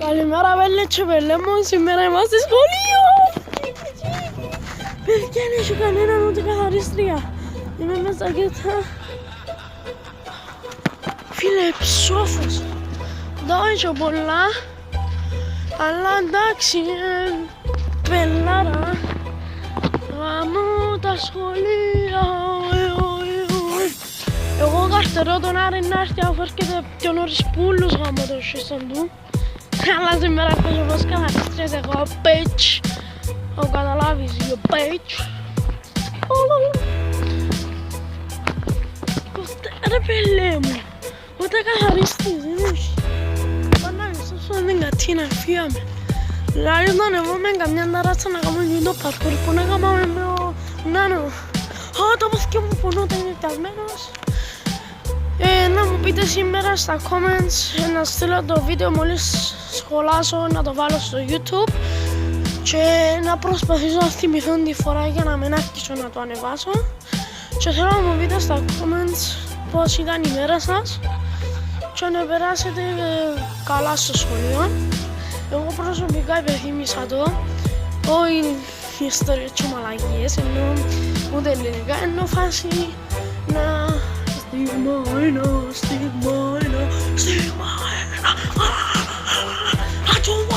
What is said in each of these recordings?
Καλημέρα βέλε και βέλε μου, σήμερα είμαστε σχολείο! Παιδιά, δεν έχει κανέναν ούτε καθαρίστρια. Είμαι με ζακέτα. Φίλε, ψόφος. Δεν έχω πολλά. Αλλά εντάξει, πελάρα. Γαμώ τα σχολεία. Εγώ καρτερώ τον Άρη να έρθει αφού έρχεται πιο νωρίς πουλούς γαμώ το σύστον του. Αλλά σήμερα έρχομαι πως καθαρίστριας εγώ, bitch. Το καταλάβεις, you bitch. Ρε πέλε μου, ούτε καθαρίστης δεν έχει. Πάντα μισώσω την κατίνα, φύγαμε. Δηλαδή όταν εγώ με καμιά ταράτσα να κάνουμε το παρκούρ που να κάνουμε με ο Νάνο. Α, το παθηκό μου πονώ, τα είναι πιασμένος. Να μου πείτε σήμερα στα comments να στείλω το βίντεο μόλις σχολάσω να το βάλω στο YouTube και να προσπαθήσω να θυμηθώ τη φορά για να μην αρχίσω να το ανεβάσω και θέλω να μου πείτε στα comments πώς ήταν η μέρα σας και να περάσετε καλά στο σχολείο. Εγώ προσωπικά υπενθύμησα το, όχι ιστορίες και μαλακίες, ενώ ούτε ελληνικά, ενώ φάση να στίγμα ένα, στίγμα ένα, στίγμα ένα,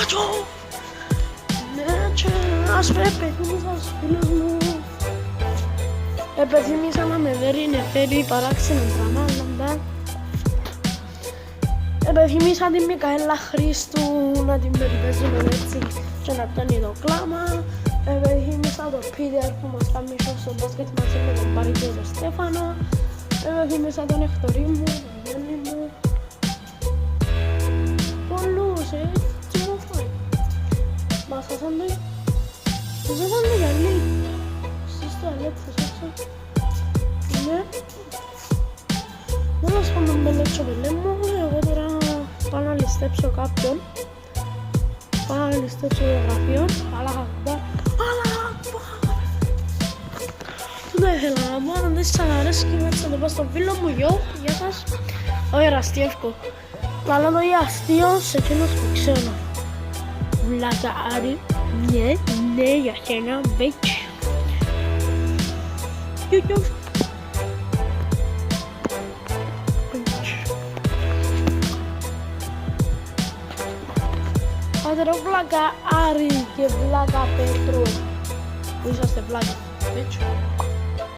ατσο. Ναι, και ας επενθύμησα στους φίλους μου. Επενθύμησα να με δέρει νεφέρει παράξενο πράγμα, αλλά επενθύμησα την Μικαέλα Χρήστου να την περιπέζουμε έτσι και να πιάνει το κλάμα. Επενθύμησα τον Πίτερ που μας κάνει στο μπάσκετ μαζί με τον Πάρη και τον Στέφανο. Επενθύμησα τον Εκτορί μου, τον Γιάννη μου. Πολλούς, τι μου φάει. Μας χάσαν το... Τους έφανε γυαλί. Στις τουαλέτες έξω. Ναι. Μόνος πάμε με λέξω πελέ μου. Εγώ τώρα πάω να ληστέψω κάποιον. Πάω να ληστέψω το γραφείο. Αλλά δεν ήθελα να πω, αν δεν σας αρέσει και έτσι να το πω στον φίλο μου. Γεια σας. Όχι Ραστιεύκο. Λαλά το για αστείο σε εκείνος που ξέρω. Βλακάρι. Ναι, για σένα, bitch. YouTube. Άντε ρε βλάκα Άρη και βλάκα Πέτρο. Που είσαστε βλάκα, bitch.